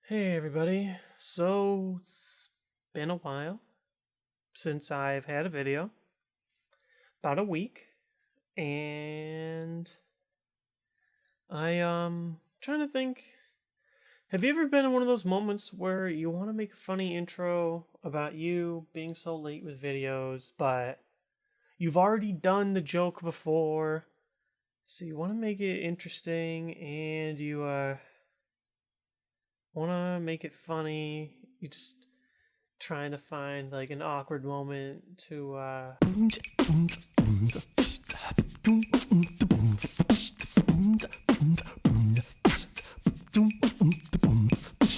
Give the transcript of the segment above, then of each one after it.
Hey everybody, so it's been a while since I've had a video, about a week, and trying to think, have you ever been in one of those moments where you want to make a funny intro about you being so late with videos, but you've already done the joke before, so you want to make it interesting and you want to make it funny, you just trying to find like an awkward moment to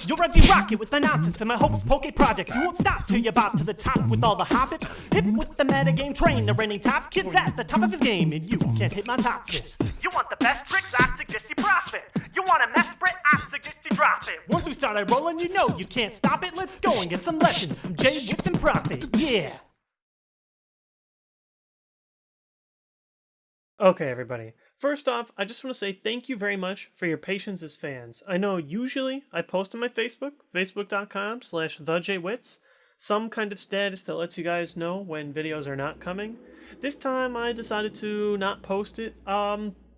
You're ready to rock it with the nonsense and my hopes Poke projects. You won't stop till you bop to the top with all the hobbits. Hip with the metagame train, the reigning top kid's at the top of his game, and you can't hit my top fist. You want the best tricks? I suggest you profit. You want a mess Brit? I suggest you drop it. Once we started rolling, you know you can't stop it. Let's go and get some lessons from JWittz and Prof-It. Yeah. Okay, everybody. First off, I just want to say thank you very much for your patience as fans. I know usually I post on my Facebook, facebook.com/thejwitz, some kind of status that lets you guys know when videos are not coming. This time I decided to not post it.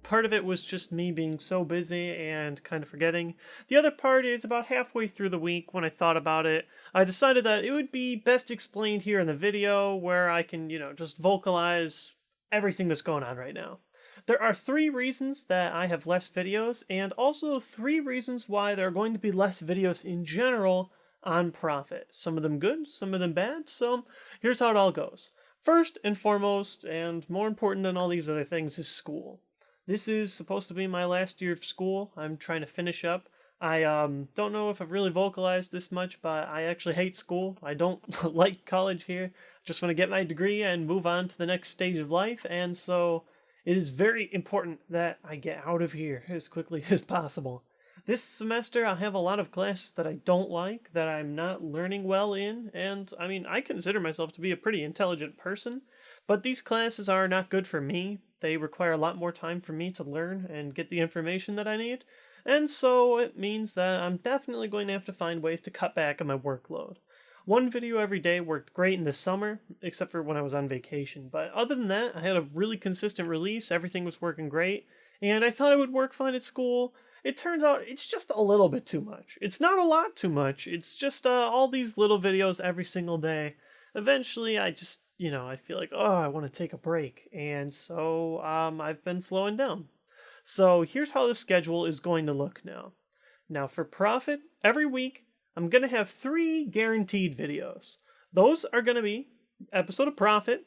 Part of it was just me being so busy and kind of forgetting. The other part is about halfway through the week when I thought about it, I decided that it would be best explained here in the video where I can, just vocalize everything that's going on right now. There are 3 reasons that I have less videos, and also 3 reasons why there are going to be less videos in general on Prof-It. Some of them good, some of them bad, so here's how it all goes. First and foremost, and more important than all these other things, is school. This is supposed to be my last year of school. I'm trying to finish up. I don't know if I've really vocalized this much, but I actually hate school. I don't like college here. I just want to get my degree and move on to the next stage of life, and so it is very important that I get out of here as quickly as possible. This semester I'll have a lot of classes that I don't like, that I'm not learning well in, and I consider myself to be a pretty intelligent person, but these classes are not good for me. They require a lot more time for me to learn and get the information that I need. And so it means that I'm definitely going to have to find ways to cut back on my workload. One video every day worked great in the summer, except for when I was on vacation. But other than that, I had a really consistent release, everything was working great, and I thought it would work fine at school. It turns out it's just a little bit too much. It's not a lot too much, it's just all these little videos every single day. Eventually, I just, I feel like, oh, I want to take a break, and so I've been slowing down. So here's how the schedule is going to look now. Now for Prof-It, every week I'm going to have 3 guaranteed videos. Those are going to be episode of Prof-It,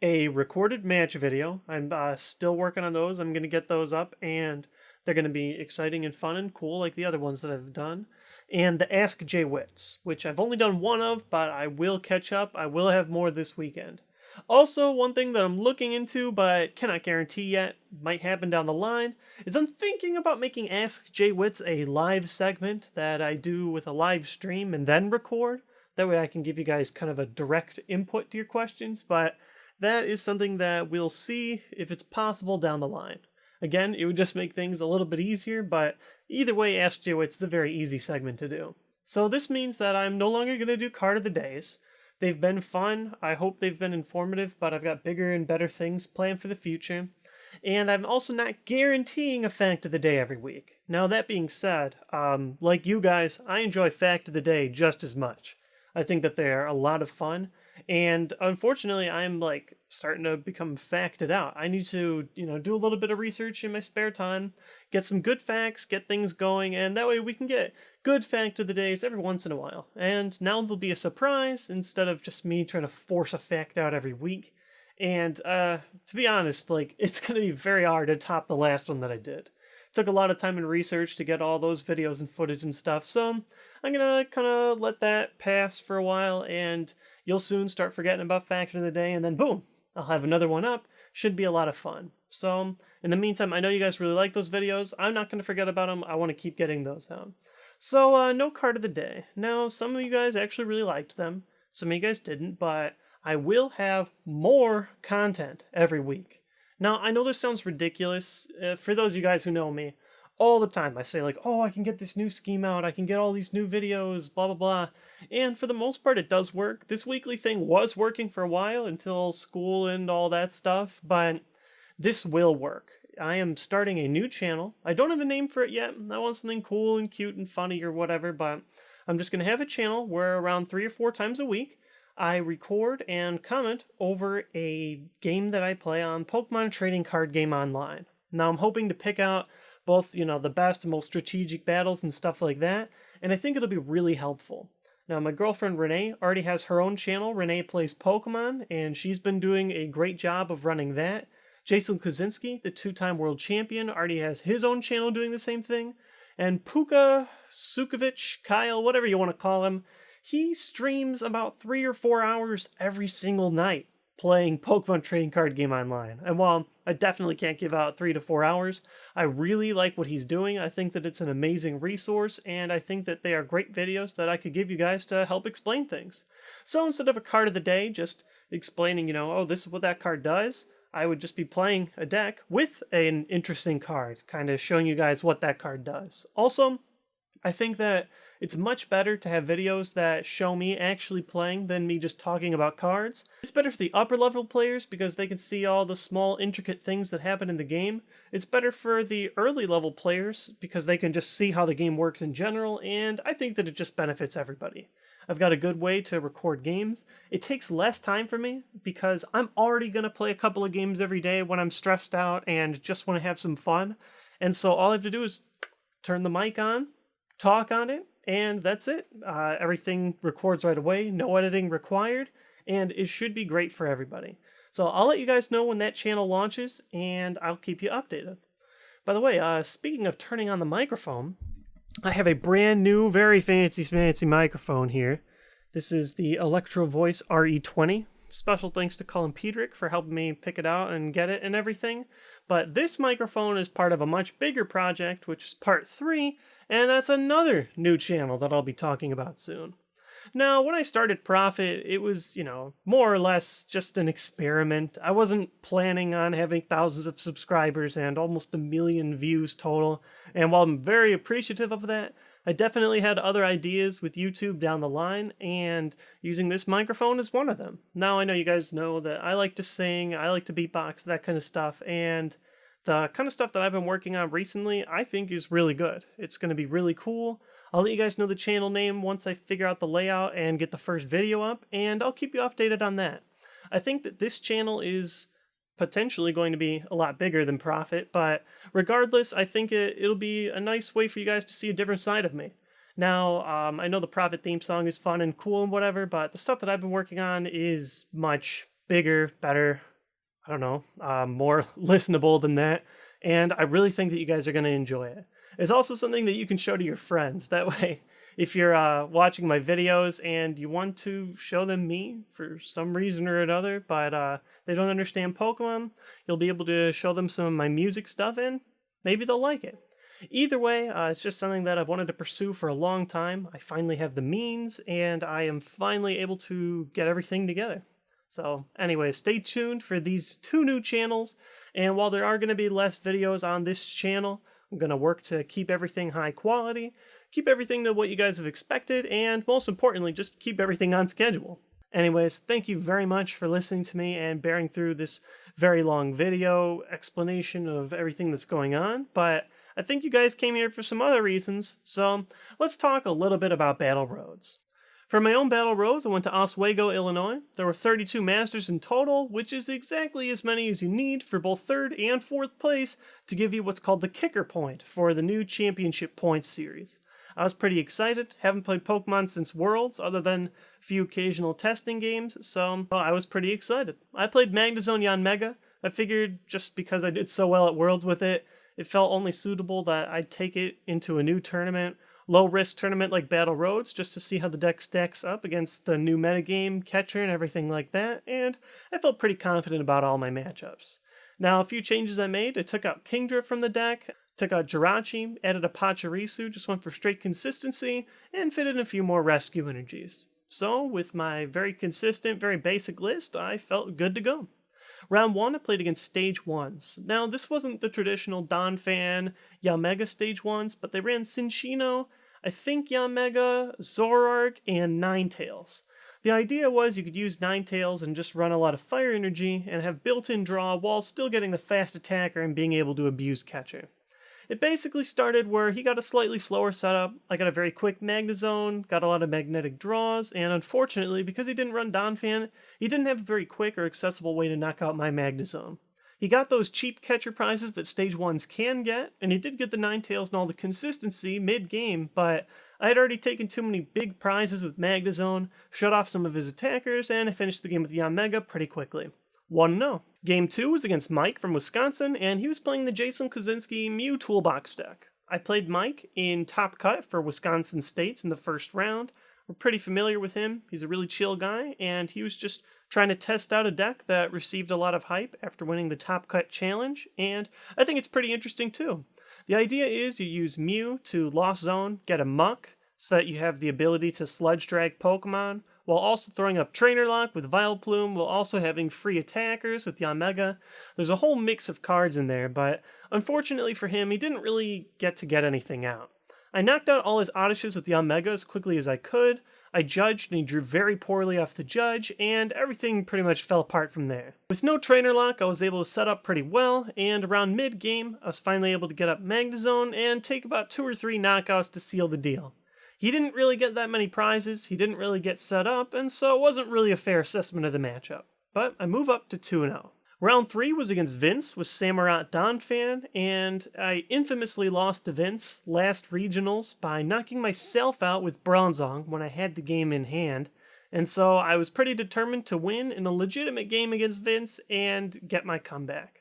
a recorded match video. I'm still working on those. I'm going to get those up, and they're going to be exciting and fun and cool like the other ones that I've done. And the Ask JWittz, which I've only done one of, but I will catch up. I will have more this weekend. Also, one thing that I'm looking into, but cannot guarantee yet, might happen down the line, is I'm thinking about making Ask JWittz a live segment that I do with a live stream and then record. That way I can give you guys kind of a direct input to your questions, but that is something that we'll see if it's possible down the line. Again, it would just make things a little bit easier, but either way, Ask JWittz is a very easy segment to do. So this means that I'm no longer going to do Card of the Days. They've been fun, I hope they've been informative, but I've got bigger and better things planned for the future. And I'm also not guaranteeing a Fact of the Day every week. Now that being said, like you guys, I enjoy Fact of the Day just as much. I think that they're a lot of fun, and unfortunately I'm starting to become facted out. I need to, do a little bit of research in my spare time, get some good facts, get things going, and that way we can get good Fact of the Days every once in a while. And now there'll be a surprise instead of just me trying to force a fact out every week. And to be honest, it's going to be very hard to top the last one that I did. It took a lot of time and research to get all those videos and footage and stuff, so I'm gonna kind of let that pass for a while, and you'll soon start forgetting about Fact of the Day, and then boom, I'll have another one up. Should be a lot of fun. So in the meantime, I know you guys really like those videos. I'm not going to forget about them. I want to keep getting those out. So no Card of the Day. Now, some of you guys actually really liked them. Some of you guys didn't, but I will have more content every week. Now, I know this sounds ridiculous. For those of you guys who know me, all the time. I say like, oh, I can get this new scheme out, I can get all these new videos, blah, blah, blah. And for the most part, it does work. This weekly thing was working for a while until school and all that stuff, but this will work. I am starting a new channel. I don't have a name for it yet. I want something cool and cute and funny or whatever, but I'm just going to have a channel where around 3 or 4 times a week, I record and comment over a game that I play on Pokemon Trading Card Game Online. Now I'm hoping to pick out both, the best and most strategic battles and stuff like that, and I think it'll be really helpful. Now my girlfriend Renee already has her own channel, Renee Plays Pokemon, and she's been doing a great job of running that. Jason Kaczynski, the 2-time world champion, already has his own channel doing the same thing, and Puka, Sukovic, Kyle, whatever you want to call him, he streams about 3 or 4 hours every single night playing Pokemon Trading Card Game Online. And while I definitely can't give out 3 to 4 hours, I really like what he's doing. I think that it's an amazing resource, and I think that they are great videos that I could give you guys to help explain things. So instead of a card of the day, just explaining, oh, this is what that card does, I would just be playing a deck with an interesting card, kind of showing you guys what that card does. Also, I think that it's much better to have videos that show me actually playing than me just talking about cards. It's better for the upper level players because they can see all the small intricate things that happen in the game. It's better for the early level players because they can just see how the game works in general, and I think that it just benefits everybody. I've got a good way to record games. It takes less time for me because I'm already going to play a couple of games every day when I'm stressed out and just want to have some fun. And so all I have to do is turn the mic on, talk on it, and that's it. Everything records right away, no editing required, and it should be great for everybody. So I'll let you guys know when that channel launches, and I'll keep you updated. By the way, speaking of turning on the microphone, I have a brand new, very fancy microphone here. This is the Electro Voice RE20. Special thanks to Colin Peterick for helping me pick it out and get it and everything. But this microphone is part of a much bigger project, which is part 3, and that's another new channel that I'll be talking about soon. Now, when I started Prof-It, it was, more or less just an experiment. I wasn't planning on having thousands of subscribers and almost 1 million views total, and while I'm very appreciative of that, I definitely had other ideas with YouTube down the line, and using this microphone is one of them. Now, I know you guys know that I like to sing, I like to beatbox, that kind of stuff, and the kind of stuff that I've been working on recently, I think is really good. It's going to be really cool. I'll let you guys know the channel name once I figure out the layout and get the first video up, and I'll keep you updated on that. I think that this channel is potentially going to be a lot bigger than Prof-It, but regardless, I think it'll be a nice way for you guys to see a different side of me. Now, I know the Prof-It theme song is fun and cool and whatever, but the stuff that I've been working on is much bigger, better, I don't know, more listenable than that, and I really think that you guys are going to enjoy it. It's also something that you can show to your friends. That way, if you're watching my videos and you want to show them me for some reason or another, but they don't understand Pokemon, you'll be able to show them some of my music stuff and maybe they'll like it. Either way, it's just something that I've wanted to pursue for a long time. I finally have the means, and I am finally able to get everything together. So anyway, stay tuned for these 2 new channels, and while there are going to be less videos on this channel, I'm going to work to keep everything high quality, keep everything to what you guys have expected, and most importantly, just keep everything on schedule. Anyways, thank you very much for listening to me and bearing through this very long video explanation of everything that's going on, but I think you guys came here for some other reasons, so let's talk a little bit about Battle Roads. For my own Battle Roads, I went to Oswego, Illinois. There were 32 Masters in total, which is exactly as many as you need for both 3rd and 4th place to give you what's called the kicker point for the new Championship Points series. I was pretty excited, haven't played Pokemon since Worlds, other than a few occasional testing games, so I was pretty excited. I played Magnezone Yanmega. I figured just because I did so well at Worlds with it, it felt only suitable that I'd take it into a new tournament, low-risk tournament like Battle Roads, just to see how the deck stacks up against the new metagame, catcher, and everything like that, and I felt pretty confident about all my matchups. Now, a few changes I made. I took out Kingdra from the deck, took out Jirachi, added a Pachirisu, just went for straight consistency, and fitted in a few more rescue energies. So, with my very consistent, very basic list, I felt good to go. Round 1, I played against Stage 1s. Now, this wasn't the traditional Donphan, Yanmega Stage 1s, but they ran Cinccino, I think Yanmega, Zoroark, and Ninetales. The idea was you could use Ninetales and just run a lot of fire energy and have built-in draw while still getting the fast attacker and being able to abuse catcher. It basically started where he got a slightly slower setup, I got a very quick Magnezone, got a lot of magnetic draws, and unfortunately, because he didn't run Donphan, he didn't have a very quick or accessible way to knock out my Magnezone. He got those cheap catcher prizes that Stage 1s can get, and he did get the Ninetales and all the consistency mid-game, but I had already taken too many big prizes with Magnezone, shut off some of his attackers, and I finished the game with Yanmega pretty quickly. 1-0. Game 2 was against Mike from Wisconsin, and he was playing the Jason Kozinski Mew Toolbox deck. I played Mike in Top Cut for Wisconsin States in the first round. We're pretty familiar with him. He's a really chill guy, and he was just trying to test out a deck that received a lot of hype after winning the Top Cut Challenge, and I think it's pretty interesting too. The idea is you use Mew to Lost Zone, get a Muck, so that you have the ability to Sludge Drag Pokemon, while also throwing up Trainer Lock with Vileplume, while also having free attackers with Yanmega. There's a whole mix of cards in there, but unfortunately for him, he didn't really get anything out. I knocked out all his Oddishes with Yanmega as quickly as I could. I judged and he drew very poorly off the judge, and everything pretty much fell apart from there. With no Trainer Lock, I was able to set up pretty well, and around mid-game, I was finally able to get up Magnezone and take about 2 or 3 knockouts to seal the deal. He didn't really get that many prizes, he didn't really get set up, and so it wasn't really a fair assessment of the matchup. But I move up to 2-0. Round 3 was against Vince with Samurott Donphan, and I infamously lost to Vince last regionals by knocking myself out with Bronzong when I had the game in hand, and so I was pretty determined to win in a legitimate game against Vince and get my comeback.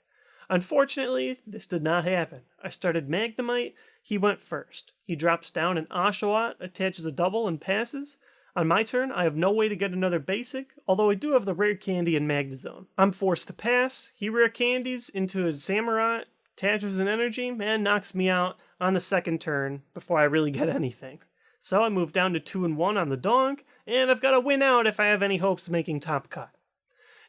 Unfortunately, this did not happen. I started Magnemite, he went first. He drops down an Oshawott, attaches a double, and passes. On my turn, I have no way to get another basic, although I do have the rare candy in Magnezone. I'm forced to pass, he rare candies into his Samurott, attaches an energy, and knocks me out on the second turn before I really get anything. So I move down to 2-1 on the dog, and I've got to win out if I have any hopes of making Top Cut.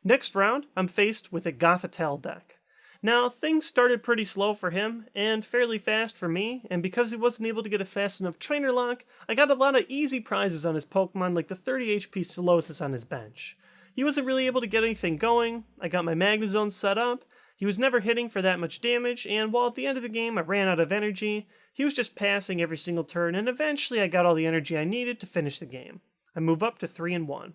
Next round, I'm faced with a Gothitelle deck. Now, things started pretty slow for him, and fairly fast for me, and because he wasn't able to get a fast enough Trainer Lock, I got a lot of easy prizes on his Pokemon, like the 30 HP Solosis on his bench. He wasn't really able to get anything going, I got my Magnezone set up, he was never hitting for that much damage, and while at the end of the game I ran out of energy, he was just passing every single turn, and eventually I got all the energy I needed to finish the game. I move up to 3-1.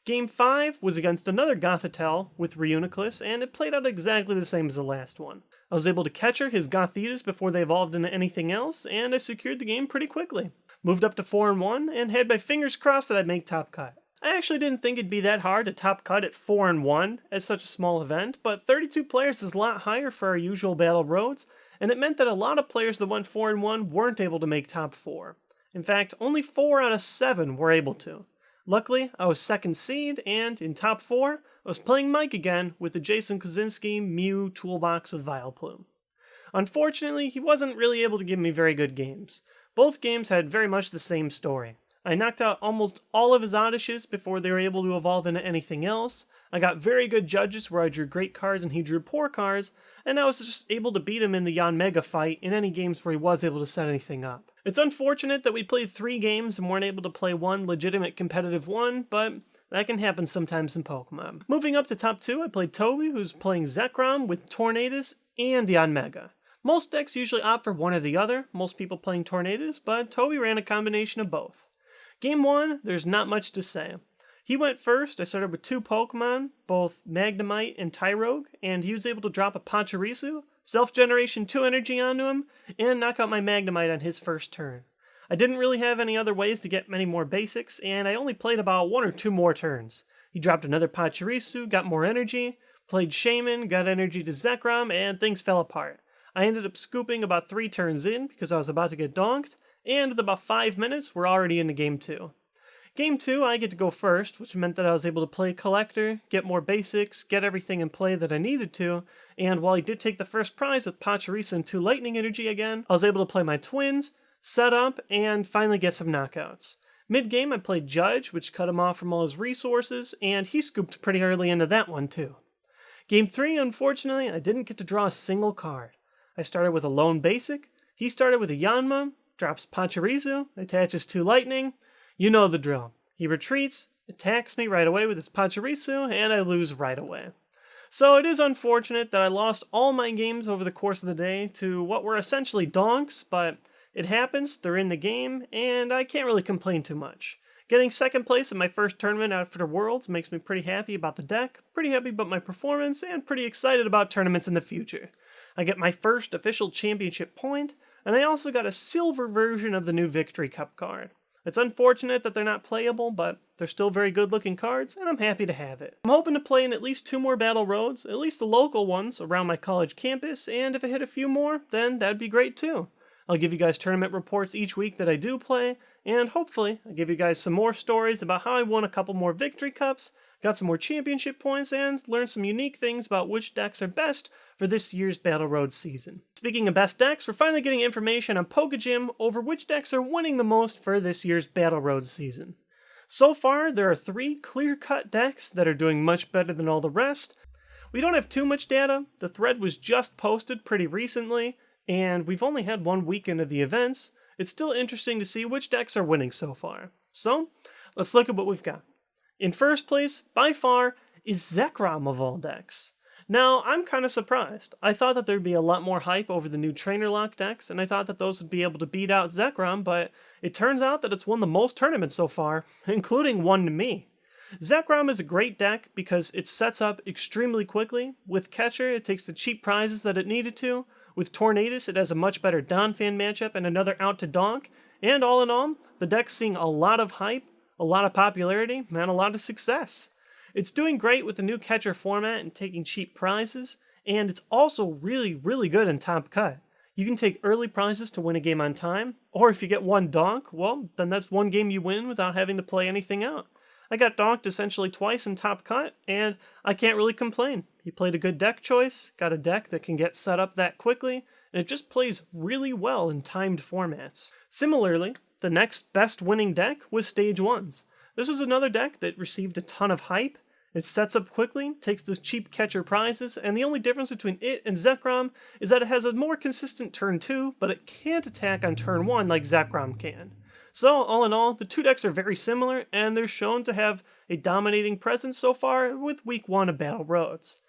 Game 5 was against another Gothitelle with Reuniclus, and it played out exactly the same as the last one. I was able to catch his Gothitelle before they evolved into anything else, and I secured the game pretty quickly. Moved up to 4-1, and had my fingers crossed that I'd make Top Cut. I actually didn't think it'd be that hard to Top Cut at 4-1 at such a small event, but 32 players is a lot higher for our usual Battle Roads, and it meant that a lot of players that went 4-1 weren't able to make Top 4. In fact, only 4 out of 7 were able to. Luckily, I was second seed, and in top 4, I was playing Mike again with the Jason Kozinski Mew Toolbox with Vileplume. Unfortunately, he wasn't really able to give me very good games. Both games had very much the same story. I knocked out almost all of his Oddishes before they were able to evolve into anything else. I got very good judges where I drew great cards and he drew poor cards, and I was just able to beat him in the Yanmega fight in any games where he was able to set anything up. It's unfortunate that we played 3 games and weren't able to play one legitimate competitive one, but that can happen sometimes in Pokemon. Moving up to top 2, I played Toby, who's playing Zekrom with Tornadus and Yanmega. Most decks usually opt for one or the other, most people playing Tornadus, but Toby ran a combination of both. Game 1, there's not much to say. He went first. I started with 2 Pokemon, both Magnemite and Tyrogue, and he was able to drop a Pachirisu, Self-Generation 2 energy onto him, and knock out my Magnemite on his first turn. I didn't really have any other ways to get many more basics, and I only played about 1 or 2 more turns. He dropped another Pachirisu, got more energy, played Shaman, got energy to Zekrom, and things fell apart. I ended up scooping about 3 turns in because I was about to get donked, and with about 5 minutes, we're already into Game 2. Game 2, I get to go first, which meant that I was able to play Collector, get more basics, get everything in play that I needed to, and while I did take the first prize with Pachirisu and 2 Lightning Energy again, I was able to play my Twins, set up, and finally get some knockouts. Mid-game, I played Judge, which cut him off from all his resources, and he scooped pretty early into that one too. Game 3, unfortunately, I didn't get to draw a single card. I started with a lone basic, he started with a Yanma, drops Pachirisu, attaches 2 lightning. You know the drill. He retreats, attacks me right away with his Pachirisu, and I lose right away. So it is unfortunate that I lost all my games over the course of the day to what were essentially donks, but it happens, they're in the game, and I can't really complain too much. Getting second place in my first tournament after Worlds makes me pretty happy about the deck, pretty happy about my performance, and pretty excited about tournaments in the future. I get my first official championship point, and I also got a silver version of the new Victory Cup card. It's unfortunate that they're not playable, but they're still very good looking cards, and I'm happy to have it. I'm hoping to play in at least 2 more Battle Roads, at least the local ones around my college campus, and if I hit a few more, then that'd be great too. I'll give you guys tournament reports each week that I do play, and hopefully I'll give you guys some more stories about how I won a couple more Victory Cups, got some more championship points, and learned some unique things about which decks are best for this year's Battle Road season. Speaking of best decks, we're finally getting information on Pokegym over which decks are winning the most for this year's Battle Road season. So far, there are 3 clear-cut decks that are doing much better than all the rest. We don't have too much data, the thread was just posted pretty recently, and we've only had 1 weekend of the events. It's still interesting to see which decks are winning so far. So, let's look at what we've got. In first place, by far, is Zekrom of all decks. Now, I'm kind of surprised. I thought that there'd be a lot more hype over the new Trainer Lock decks, and I thought that those would be able to beat out Zekrom, but it turns out that it's won the most tournaments so far, including one to me. Zekrom is a great deck because it sets up extremely quickly. With Catcher, it takes the cheap prizes that it needed to. With Tornadus, it has a much better Donphan matchup and another out to donk. And all in all, the deck's seeing a lot of hype, a lot of popularity, and a lot of success. It's doing great with the new Catcher format and taking cheap prizes, and it's also really good in Top Cut. You can take early prizes to win a game on time, or if you get 1 donk, well, then that's 1 game you win without having to play anything out. I got donked essentially twice in Top Cut, and I can't really complain. He played a good deck choice, got a deck that can get set up that quickly, and it just plays really well in timed formats. Similarly, the next best winning deck was Stage 1's. This is another deck that received a ton of hype. It sets up quickly, takes the cheap Catcher prizes, and the only difference between it and Zekrom is that it has a more consistent turn 2, but it can't attack on turn 1 like Zekrom can. So, all in all, the 2 decks are very similar, and they're shown to have a dominating presence so far with Week 1 of Battle Roads.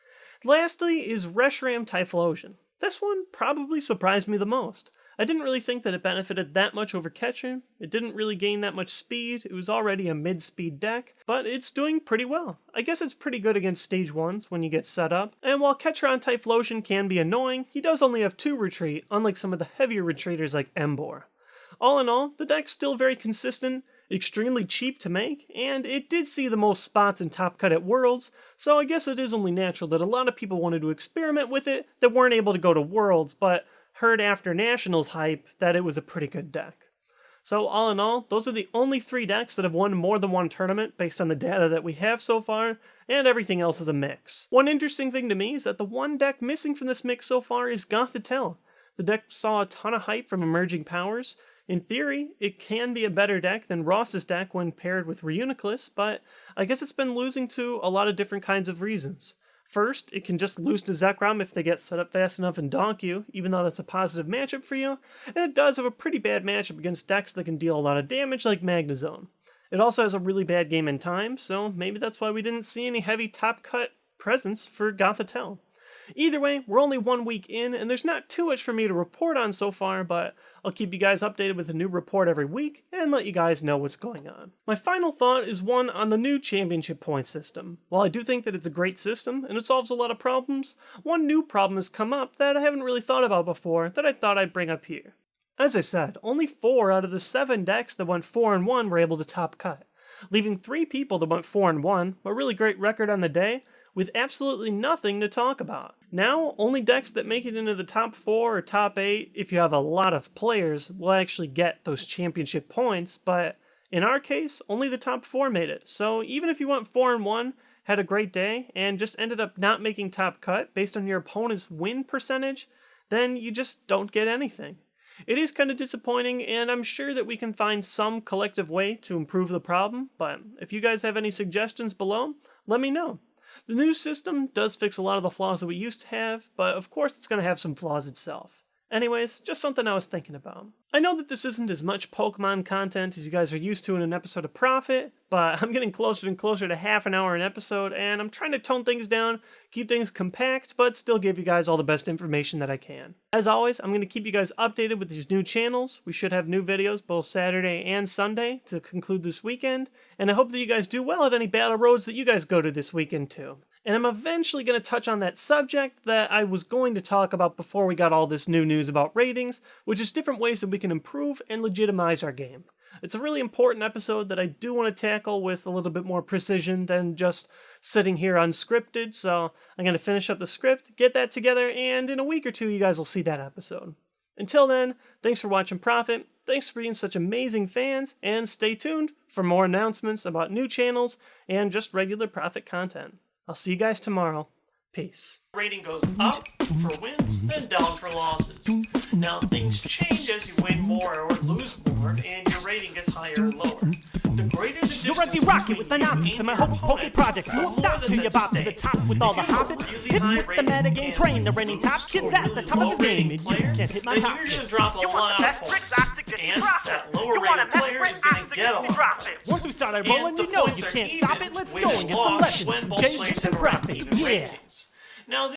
Lastly is Reshiram Typhlosion. This one probably surprised me the most. I didn't really think that it benefited that much over Catcher. It didn't really gain that much speed. It was already a mid-speed deck, but it's doing pretty well. I guess it's pretty good against Stage 1s when you get set up. And while Catcher on Typhlosion can be annoying, he does only have 2 retreat, unlike some of the heavier retreaters like Emboar. All in all, the deck's still very consistent, extremely cheap to make, and it did see the most spots in Top Cut at Worlds, so I guess it is only natural that a lot of people wanted to experiment with it that weren't able to go to Worlds, but heard after Nationals hype that it was a pretty good deck. So all in all, those are the only 3 decks that have won more than 1 tournament based on the data that we have so far, and everything else is a mix. One interesting thing to me is that the one deck missing from this mix so far is Gothitelle. The deck saw a ton of hype from Emerging Powers. In theory, it can be a better deck than Ross's deck when paired with Reuniclus, but I guess it's been losing to a lot of different kinds of reasons. First, it can just lose to Zekrom if they get set up fast enough and donk you, even though that's a positive matchup for you, and it does have a pretty bad matchup against decks that can deal a lot of damage like Magnezone. It also has a really bad game in time, so maybe that's why we didn't see any heavy top cut presence for Gothitelle. Either way, we're only 1 week in, and there's not too much for me to report on so far, but I'll keep you guys updated with a new report every week, and let you guys know what's going on. My final thought is one on the new championship point system. While I do think that it's a great system, and it solves a lot of problems, one new problem has come up that I haven't really thought about before that I thought I'd bring up here. As I said, only 4 out of the 7 decks that went 4-1 were able to top cut, leaving 3 people that went 4-1, a really great record on the day, with absolutely nothing to talk about. Now, only decks that make it into the top 4 or top 8, if you have a lot of players, will actually get those championship points, but in our case, only the top 4 made it. So even if you went 4-1, had a great day, and just ended up not making top cut based on your opponent's win percentage, then you just don't get anything. It is kind of disappointing, and I'm sure that we can find some collective way to improve the problem, but if you guys have any suggestions below, let me know. The new system does fix a lot of the flaws that we used to have, but of course it's going to have some flaws itself. Anyways, just something I was thinking about. I know that this isn't as much Pokemon content as you guys are used to in an episode of Prof-It, but I'm getting closer and closer to half an hour an episode, and I'm trying to tone things down, keep things compact, but still give you guys all the best information that I can. As always, I'm going to keep you guys updated with these new channels. We should have new videos both Saturday and Sunday to conclude this weekend, and I hope that you guys do well at any battle roads that you guys go to this weekend too. And I'm eventually going to touch on that subject that I was going to talk about before we got all this new news about ratings, which is different ways that we can improve and legitimize our game. It's a really important episode that I do want to tackle with a little bit more precision than just sitting here unscripted, so I'm going to finish up the script, get that together, and in a week or two you guys will see that episode. Until then, thanks for watching Prof-It, thanks for being such amazing fans, and stay tuned for more announcements about new channels and just regular Prof-It content. I'll see you guys tomorrow. Peace. Rating goes up for wins and down for losses. Now things change as you win more or lose more, and your rating gets higher or lower. The greater the distance You're ready rocket with the nonsense and my hopes Poke projects. You won't stop till you're about to the top with all the hobbits. Hit with the metagame train, the reigning top kids at the top of his game, and you can't hit my top. You're gonna drop a lot of points, and that lower rated player is gonna get a lot of points. Once we start rolling, you know you can't stop it. Let's go and get some lessons from JWittz and Prof-It. Yeah. Now